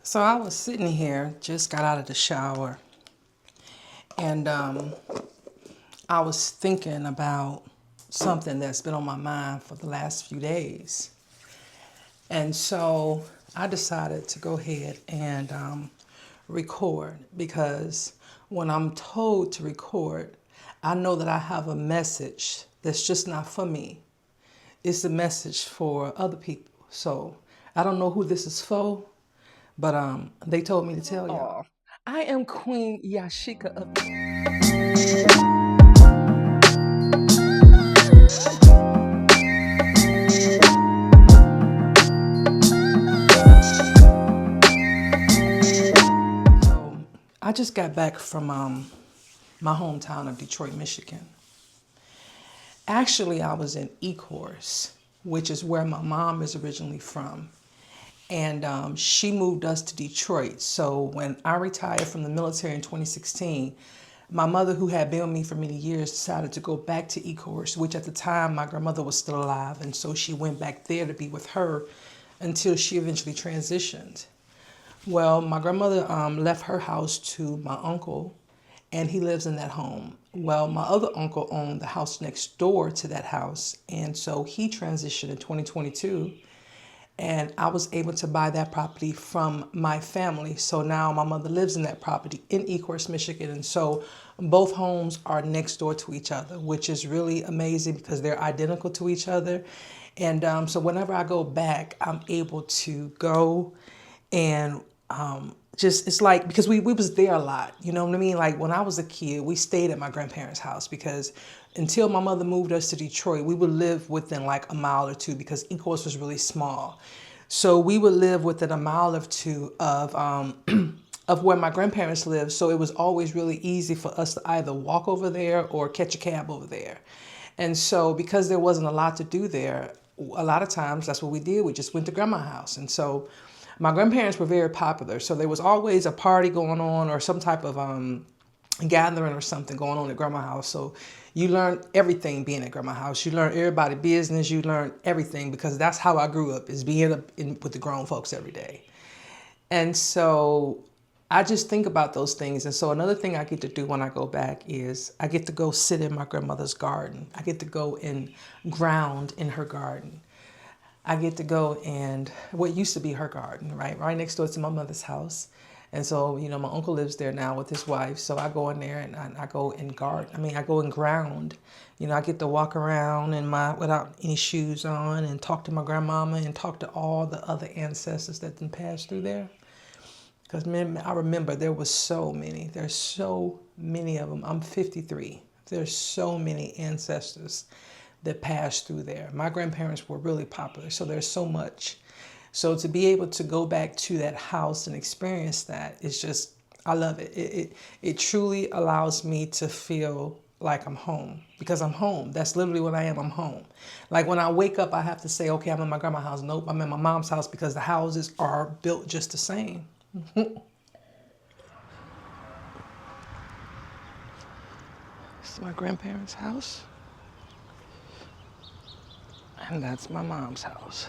So I was sitting here, just got out of the shower, and I was thinking about something that's been on my mind for the last few days. And so I decided to go ahead and record because when I'm told to record, I know that I have a message that's just not for me. It's a message for other people. So I don't know who this is for, but they told me to tell y'all. I am Queen Yashika of So I just got back from my hometown of Detroit, Michigan. Actually, I was in Ecorse, which is where my mom is originally from. And she moved us to Detroit. So when I retired from the military in 2016, my mother, who had been with me for many years, decided to go back to Ecorse, which at the time my grandmother was still alive. And so she went back there to be with her until she eventually transitioned. Well, my grandmother left her house to my uncle, and he lives in that home. Well, my other uncle owned the house next door to that house, and so he transitioned in 2022, and I was able to buy that property from my family. So now my mother lives in that property in Ecorse, Michigan, and so both homes are next door to each other, which is really amazing because they're identical to each other. And so whenever I go back, I'm able to go and just it's like because we was there a lot, you know what I mean? Like when I was a kid, we stayed at my grandparents' house because until my mother moved us to Detroit, we would live within like a mile or two because Ecorse was really small. So we would live within a mile or two of of where my grandparents lived. So it was always really easy for us to either walk over there or catch a cab over there. And so because there wasn't a lot to do there, a lot of times that's what we did. We just went to grandma's house. And so my grandparents were very popular. So there was always a party going on or some type of gathering or something going on at grandma's house. So you learn everything being at grandma's house. You learn everybody's business. You learn everything because that's how I grew up, is being with the grown folks every day. And so I just think about those things. And so another thing I get to do when I go back is I get to go sit in my grandmother's garden. I get to go and ground in her garden. I get to go and what used to be her garden, right next door to my mother's house. And so, you know, my uncle lives there now with his wife. So I go in there and I go and guard. I mean, I go and ground. You know, I get to walk around in my without any shoes on and talk to my grandmama and talk to all the other ancestors that then passed through there. Because I remember there was so many. There's so many of them. I'm 53. There's so many ancestors that passed through there. My grandparents were really popular, so there's so much. So to be able to go back to that house and experience that is just, I love it. It truly allows me to feel like I'm home because I'm home. That's literally what I am. I'm home. Like when I wake up, I have to say, okay, I'm in my grandma's house. Nope, I'm in my mom's house because the houses are built just the same. It's my grandparents' house, and that's my mom's house.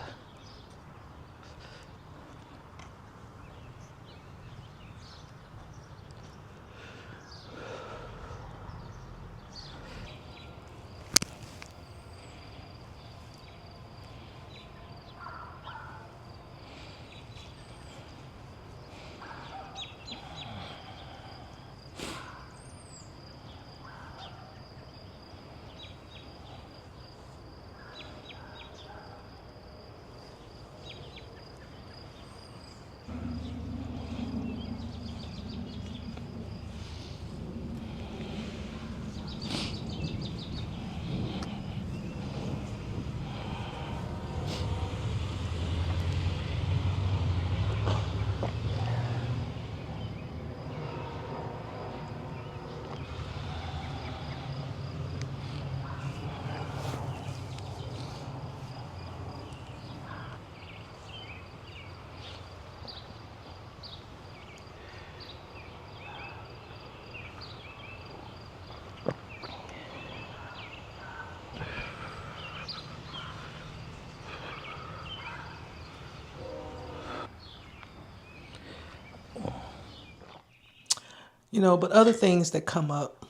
But other things that come up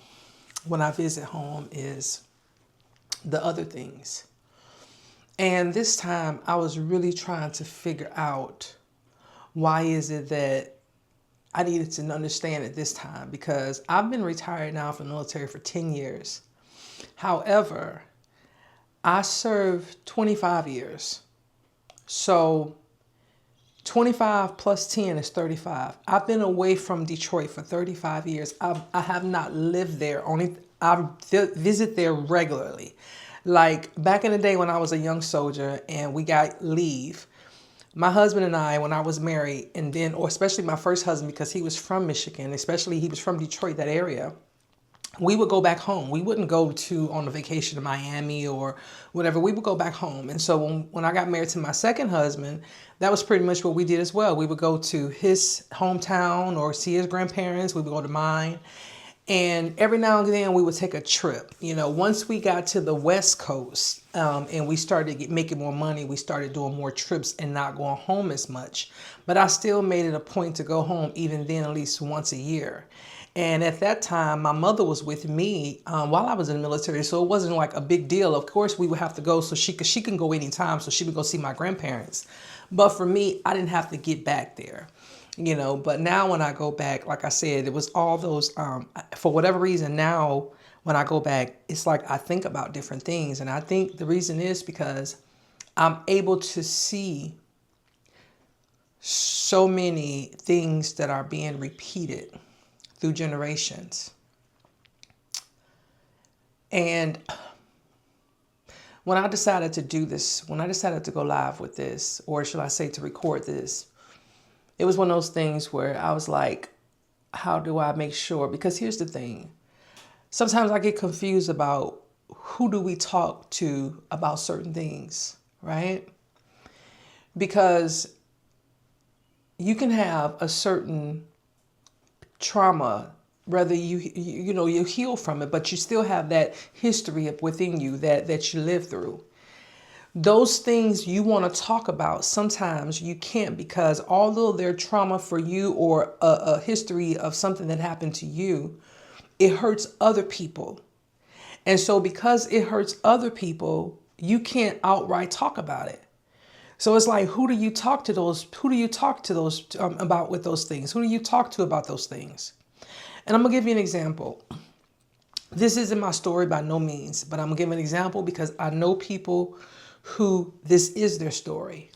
when I visit home is the other things. And this time I was really trying to figure out why is it that I needed to understand it this time, because I've been retired now from the military for 10 years. However, I served 25 years. So 25 plus 10 is 35. I've been away from Detroit for 35 years. I have not lived there. I visit there regularly. Like back in the day when I was a young soldier and we got leave, my husband and I, when I was married, and then, or especially my first husband, because he was from Michigan, especially he was from Detroit, that area, we would go back home. We wouldn't go on a vacation to Miami or whatever. We would go back home. And so when I got married to my second husband, that was pretty much what we did as well. We would go to his hometown or see his grandparents. We would go to mine. And every now and then we would take a trip. Once we got to the West Coast and we started making more money, we started doing more trips and not going home as much. But I still made it a point to go home even then at least once a year. And at that time, my mother was with me while I was in the military, so it wasn't like a big deal. Of course, we would have to go so she can go anytime, so she would go see my grandparents. But for me, I didn't have to get back there, But now when I go back, like I said, it was all those, for whatever reason, now when I go back, it's like I think about different things. And I think the reason is because I'm able to see so many things that are being repeated through generations. And when I decided to do this, when I decided to go live with this, or should I say to record this, it was one of those things where I was like, how do I make sure? Because here's the thing. Sometimes I get confused about who do we talk to about certain things, right? Because you can have a certain trauma, whether you heal from it, but you still have that history within you that you live through. Those things you want to talk about, sometimes you can't, because although they're trauma for you or a history of something that happened to you, it hurts other people. And so because it hurts other people, you can't outright talk about it. So it's like, who do you talk to about with those things? Who do you talk to about those things? And I'm going to give you an example. This isn't my story by no means, but I'm going to give an example because I know people who this is their story.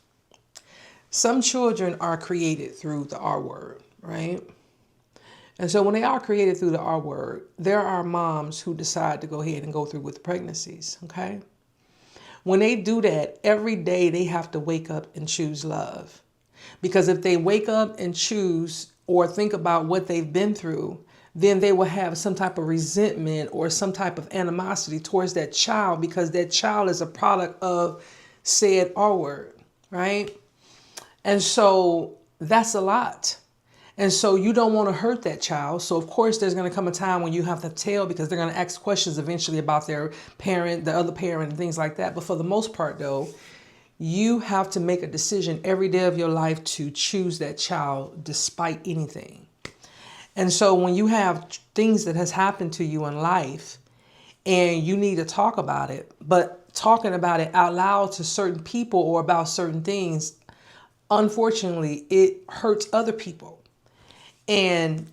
Some children are created through the R word, right? And so when they are created through the R word, there are moms who decide to go ahead and go through with pregnancies, okay? When they do that, every day they have to wake up and choose love. Because if they wake up and choose or think about what they've been through, then they will have some type of resentment or some type of animosity towards that child, because that child is a product of said R word, right? And so that's a lot. And so you don't want to hurt that child. So of course there's going to come a time when you have to tell, because they're going to ask questions eventually about their parent, the other parent, and things like that. But for the most part though, you have to make a decision every day of your life to choose that child despite anything. And so when you have things that has happened to you in life and you need to talk about it, but talking about it out loud to certain people or about certain things, unfortunately, it hurts other people. And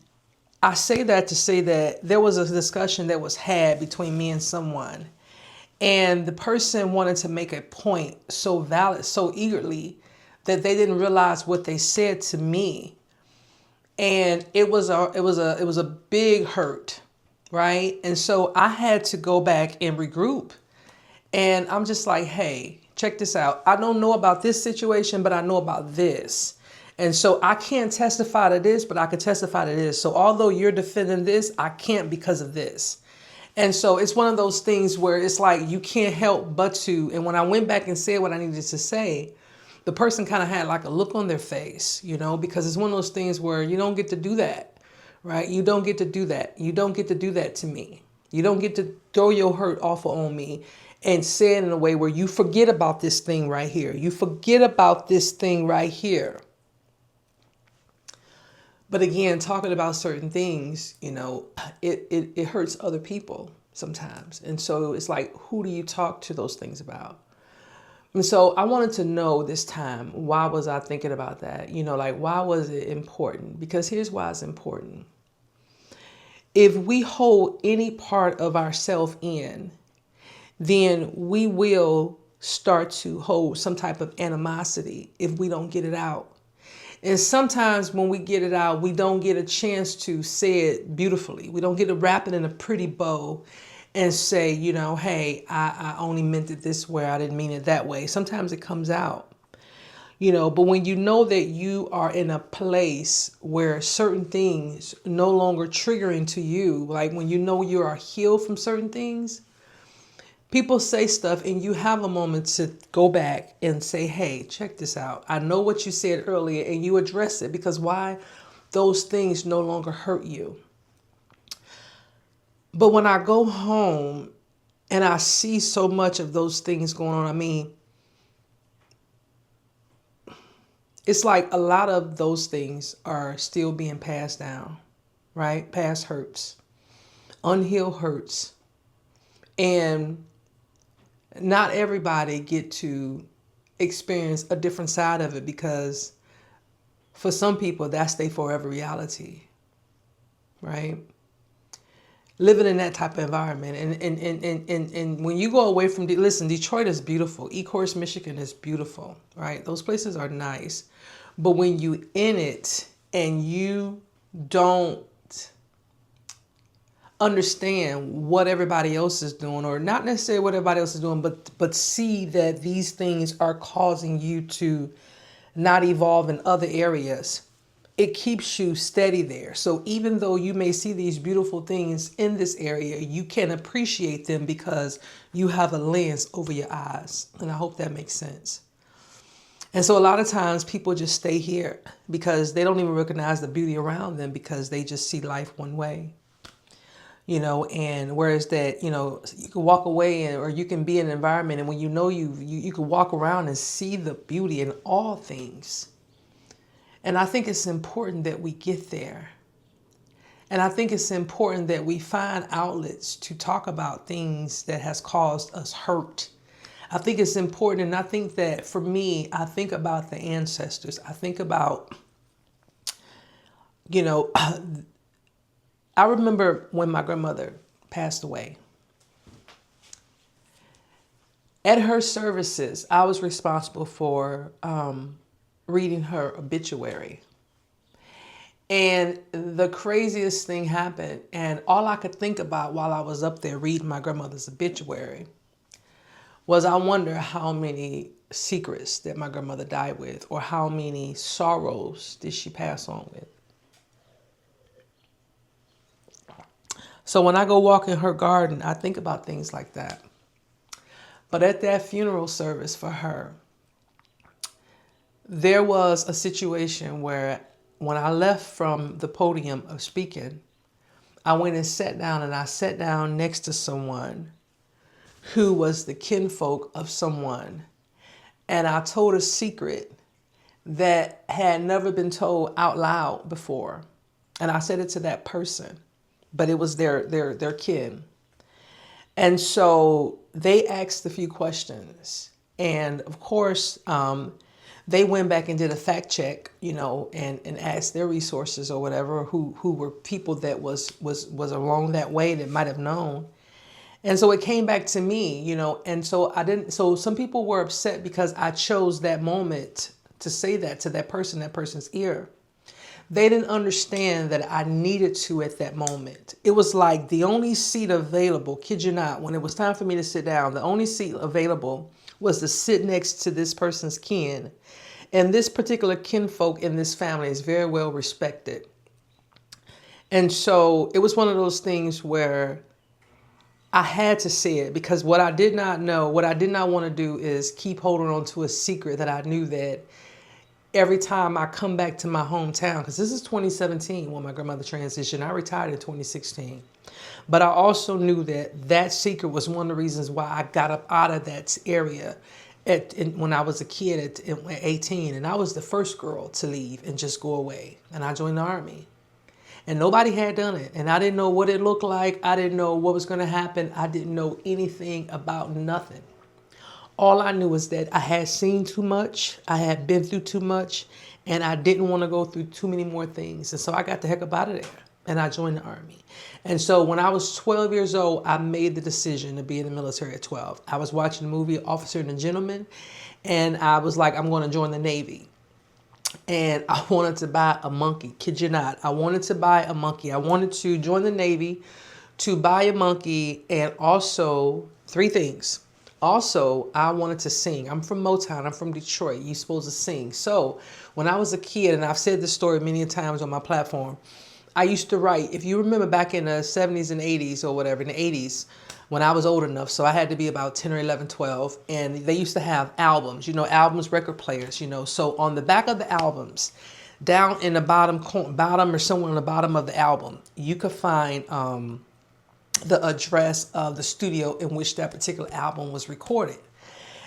I say that to say that there was a discussion that was had between me and someone, and the person wanted to make a point so valid, so eagerly, that they didn't realize what they said to me. And it was a big hurt, right? And so I had to go back and regroup. And I'm just like, hey, check this out. I don't know about this situation, but I know about this. And so I can't testify to this, but I can testify to this. So although you're defending this, I can't because of this. And so it's one of those things where it's like you can't help but to. And when I went back and said what I needed to say, the person kind of had like a look on their face, because it's one of those things where you don't get to do that, right? You don't get to do that. You don't get to do that to me. You don't get to throw your hurt off on me and say it in a way where you forget about this thing right here. You forget about this thing right here. But again, talking about certain things, it hurts other people sometimes. And so it's like, who do you talk to those things about? And so I wanted to know this time, why was I thinking about that? Like, why was it important? Because here's why it's important. If we hold any part of ourselves in, then we will start to hold some type of animosity if we don't get it out. And sometimes when we get it out, we don't get a chance to say it beautifully. We don't get to wrap it in a pretty bow and say, hey, I only meant it this way. I didn't mean it that way. Sometimes it comes out, but when you know that you are in a place where certain things no longer triggering to you, like when you know you are healed from certain things, people say stuff and you have a moment to go back and say, hey, check this out. I know what you said earlier, and you address it, because why? Those things no longer hurt you. But when I go home and I see so much of those things going on, it's like a lot of those things are still being passed down, right? Past hurts, unhealed hurts. And not everybody get to experience a different side of it, because for some people that's their forever reality, right? Living in that type of environment. And when you go away from, listen, Detroit is beautiful. Ecorse, Michigan is beautiful, right? Those places are nice. But when you in it and you don't understand what everybody else is doing, or not necessarily what everybody else is doing, but see that these things are causing you to not evolve in other areas, it keeps you steady there. So even though you may see these beautiful things in this area, you can appreciate them because you have a lens over your eyes. And I hope that makes sense. And so a lot of times people just stay here because they don't even recognize the beauty around them, because they just see life one way. And whereas that, you can walk away, or you can be in an environment, and when you can walk around and see the beauty in all things. And I think it's important that we get there. And I think it's important that we find outlets to talk about things that has caused us hurt. I think it's important. And I think that for me, I think about the ancestors. I think about, I remember when my grandmother passed away. At her services, I was responsible for reading her obituary. And the craziest thing happened. And all I could think about while I was up there reading my grandmother's obituary was, I wonder how many secrets that my grandmother died with, or how many sorrows did she pass on with. So when I go walk in her garden, I think about things like that. But at that funeral service for her, there was a situation where when I left from the podium of speaking, I went and sat down, and I sat down next to someone who was the kinfolk of someone. And I told a secret that had never been told out loud before. And I said it to that person, but it was their kin. And so they asked a few questions. And of course, they went back and did a fact check, and asked their resources or whatever, who were people that was along that way that might have known. And so it came back to me, and so some people were upset because I chose that moment to say that to that person's ear. They didn't understand that I needed to at that moment. It was like the only seat available, kid you not, when it was time for me to sit down, the only seat available was to sit next to this person's kin. And this particular kinfolk in this family is very well respected. And so it was one of those things where I had to say it, because what I did not want to do is keep holding on to a secret that I knew that every time I come back to my hometown, because this is 2017 when my grandmother transitioned. I retired in 2016. But I also knew that secret was one of the reasons why I got up out of that area when I was a kid at 18, and I was the first girl to leave and just go away. And I joined the Army. And nobody had done it. And I didn't know what it looked like. I didn't know what was going to happen. I didn't know anything about nothing. All I knew is that I had seen too much. I had been through too much. And I didn't want to go through too many more things. And so I got the heck up out of there. And I joined the Army. And so when I was 12 years old, I made the decision to be in the military at 12. I was watching the movie Officer and a Gentleman. And I was like, I'm going to join the Navy. And I wanted to buy a monkey. Kid you not. I wanted to buy a monkey. I wanted to join the Navy, to buy a monkey, and also 3 things. Also, I wanted to sing. I'm from Motown. I'm from Detroit. You're supposed to sing. So when I was a kid, and I've said this story many times on my platform, I used to write. If you remember back in the 70s and 80s or whatever, in the 80s, when I was old enough, so I had to be about 10 or 11, 12, and they used to have albums, albums, record players, So on the back of the albums, down in the bottom or somewhere on the bottom of the album, you could find the address of the studio in which that particular album was recorded.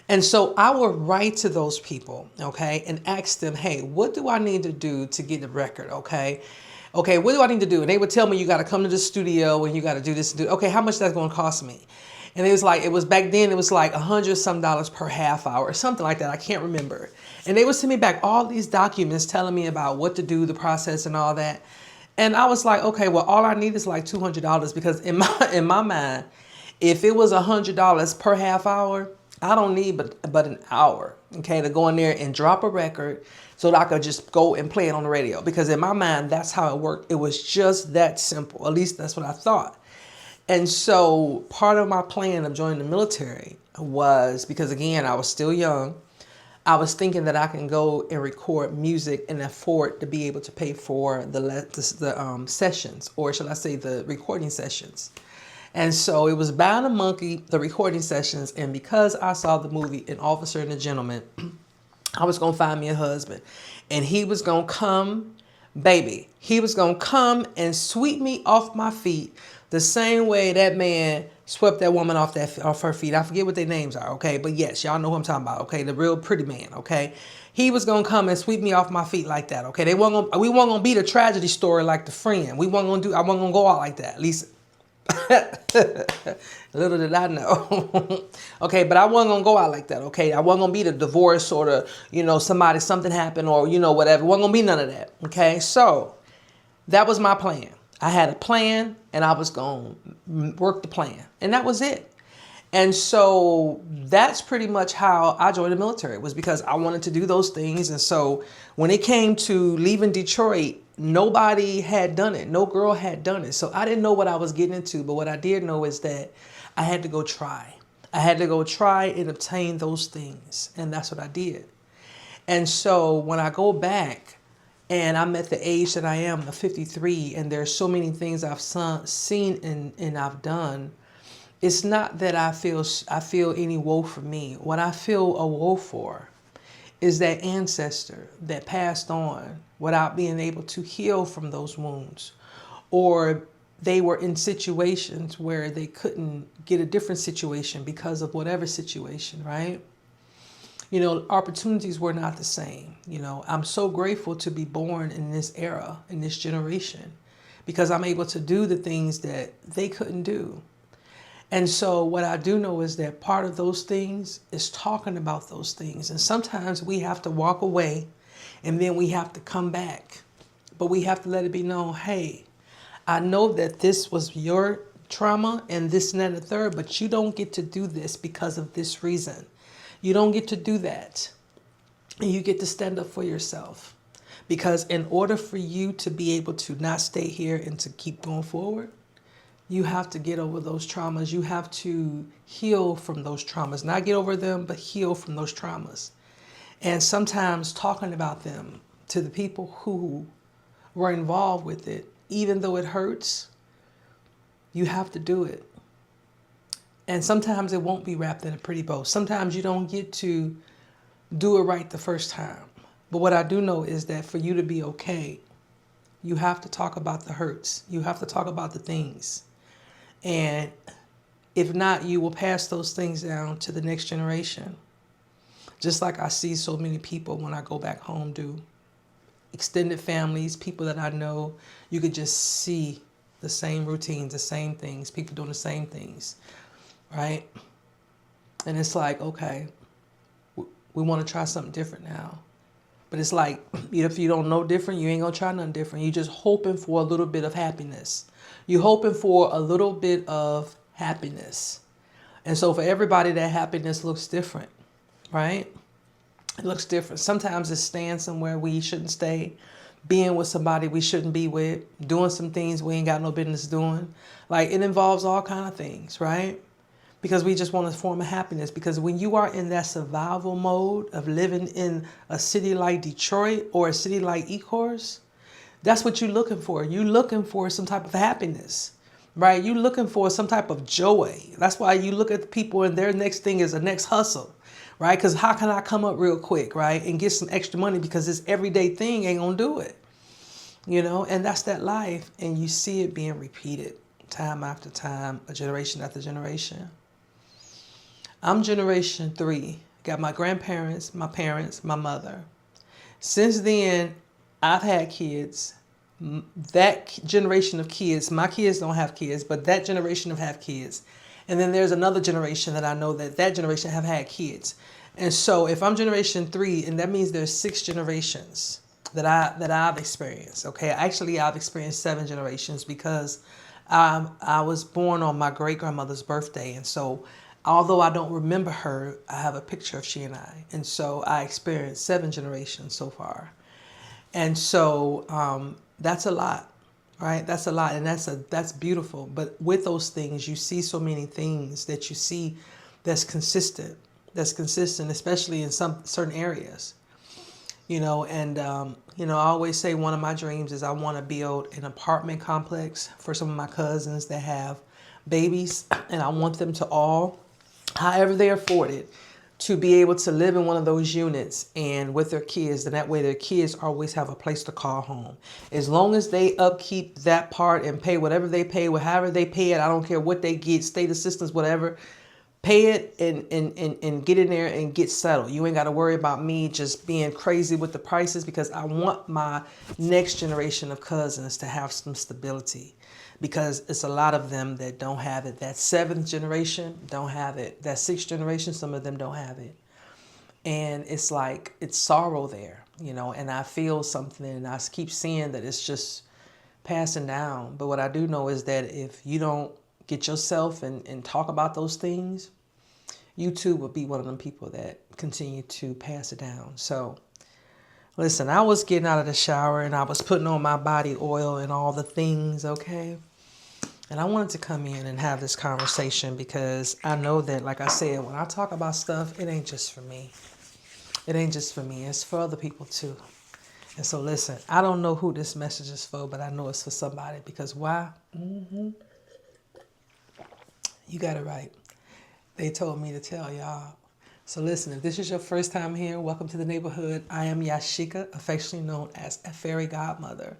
And so I would write to those people, okay, and ask them, hey, what do I need to do to get the record, okay? Okay, what do I need to do? And they would tell me, you got to come to the studio and you got to do this and do. Okay, how much that's going to cost me? And back then, it was like $100 some per half hour or something like that. I can't remember. And they would send me back all these documents telling me about what to do, the process and all that. And I was like, okay, well, all I need is like $200 because in my mind, if it was $100 per half hour, I don't need but an hour, okay, to go in there and drop a record so that I could just go and play it on the radio. Because in my mind, that's how it worked. It was just that simple. At least that's what I thought. And so part of my plan of joining the military was because, again, I was still young. I was thinking that I can go and record music and afford to be able to pay for the sessions, or shall I say the recording sessions. And so it was Bound a Monkey, the recording sessions. And because I saw the movie An Officer and a Gentleman, I was going to find me a husband. And he was going to come, baby. He was going to come and sweep me off my feet the same way that man swept that woman off her feet. I forget what their names are, okay? But yes, y'all know who I'm talking about, okay? The real pretty man, okay? He was going to come and sweep me off my feet like that, okay? We weren't going to be the tragedy story like The Friend. I wasn't going to go out like that, at least. Little did I know. Okay, but I wasn't gonna go out like that. Okay, I wasn't gonna be the divorce or something happened or whatever. It wasn't gonna be none of that. Okay, so that was my plan. I had a plan and I was gonna work the plan, and that was it. And so that's pretty much how I joined the military. It was because I wanted to do those things. And so when it came to leaving Detroit, nobody had done it. No girl had done it. So I didn't know what I was getting into. But what I did know is that I had to go try. I had to go try and obtain those things. And that's what I did. And so when I go back and I'm at the age that I am, of 53, and there's so many things I've seen and I've done, it's not that I feel any woe for me. What I feel a woe for is that ancestor that passed on without being able to heal from those wounds, or they were in situations where they couldn't get a different situation because of whatever situation, right? Opportunities were not the same. I'm so grateful to be born in this era, in this generation, because I'm able to do the things that they couldn't do. And so what I do know is that part of those things is talking about those things. And sometimes we have to walk away and then we have to come back. But we have to let it be known, hey, I know that this was your trauma and this and that and the third, but you don't get to do this because of this reason. You don't get to do that. And you get to stand up for yourself. Because in order for you to be able to not stay here and to keep going forward, you have to get over those traumas. You have to heal from those traumas. Not get over them, but heal from those traumas. And sometimes talking about them to the people who were involved with it, even though it hurts, you have to do it. And sometimes it won't be wrapped in a pretty bow. Sometimes you don't get to do it right the first time. But what I do know is that for you to be okay, you have to talk about the hurts. You have to talk about the things. And if not, you will pass those things down to the next generation. Just like I see so many people when I go back home do. Extended families, people that I know, you could just see the same routines, the same things, people doing the same things, right? And it's like, okay, we want to try something different now. But it's like, if you don't know different, you ain't going to try nothing different. You're just hoping for a little bit of happiness. You're hoping for a little bit of happiness. And so for everybody, that happiness looks different, right? It looks different. Sometimes it's staying somewhere we shouldn't stay, being with somebody we shouldn't be with, doing some things we ain't got no business doing. Like, it involves all kind of things, right? Because we just want a form of happiness. Because when you are in that survival mode of living in a city like Detroit or a city like Ecorse, that's what you're looking for. You're looking for some type of happiness, right? You're looking for some type of joy. That's why you look at the people and their next thing is a next hustle, right? Because how can I come up real quick, right? And get some extra money, because this everyday thing ain't going to do it, and that's that life. And you see it being repeated time after time, a generation after generation. I'm generation 3. Got my grandparents, my parents, my mother. Since then, I've had kids. That generation of kids, my kids don't have kids, but that generation have kids. And then there's another generation that I know that generation have had kids. And so if I'm generation 3, and that means there's 6 generations that I've experienced. Okay, actually I've experienced 7 generations, because I was born on my great grandmother's birthday. And so although I don't remember her, I have a picture of she and I. And so I experienced 7 generations so far. And so that's a lot, right? That's a lot. And that's beautiful. But with those things, you see so many things that you see that's consistent, especially in some certain areas, and, I always say one of my dreams is I want to build an apartment complex for some of my cousins that have babies. And I want them to all, however they afford it, to be able to live in one of those units and with their kids. And that way their kids always have a place to call home. As long as they upkeep that part and pay whatever they pay, however they pay it, I don't care what they get, state assistance, whatever, pay it and get in there and get settled. You ain't got to worry about me just being crazy with the prices, because I want my next generation of cousins to have some stability. Because it's a lot of them that don't have it. That 7th generation don't have it. That 6th generation, some of them don't have it. And it's like, it's sorrow there, and I feel something, and I keep seeing that it's just passing down. But what I do know is that if you don't get yourself and talk about those things, you too will be one of them people that continue to pass it down. So listen, I was getting out of the shower and I was putting on my body oil and all the things, okay? And I wanted to come in and have this conversation, because I know that, like I said, when I talk about stuff, it ain't just for me. It ain't just for me. It's for other people too. And so listen, I don't know who this message is for, but I know it's for somebody. Because why? You got it right. They told me to tell y'all. So listen, if this is your first time here, welcome to the neighborhood. I am Yashika, affectionately known as a fairy godmother.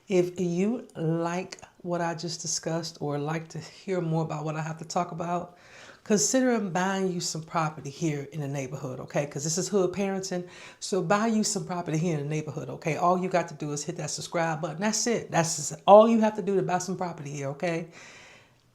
If you like what I just discussed, or like to hear more about what I have to talk about, consider buying you some property here in the neighborhood, okay? Because this is hood parenting. So buy you some property here in the neighborhood, okay? All you got to do is hit that subscribe button. That's it. That's all you have to do to buy some property here, okay?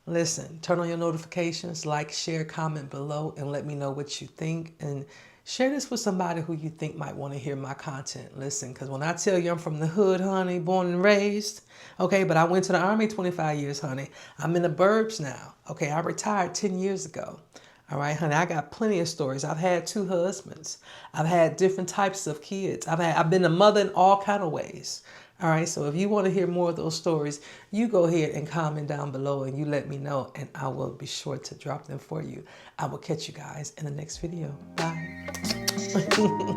Listen, turn on your notifications, like, share, comment below, and let me know what you think. And share this with somebody who you think might want to hear my content. Listen, because when I tell you I'm from the hood, honey, born and raised, okay, but I went to the Army 25 years, honey. I'm in the burbs now, okay? I retired 10 years ago, all right, honey? I got plenty of stories. I've had 2 husbands. I've had different types of kids. I've been a mother in all kind of ways. All right, so if you want to hear more of those stories, you go ahead and comment down below and you let me know, and I will be sure to drop them for you. I will catch you guys in the next video. Bye.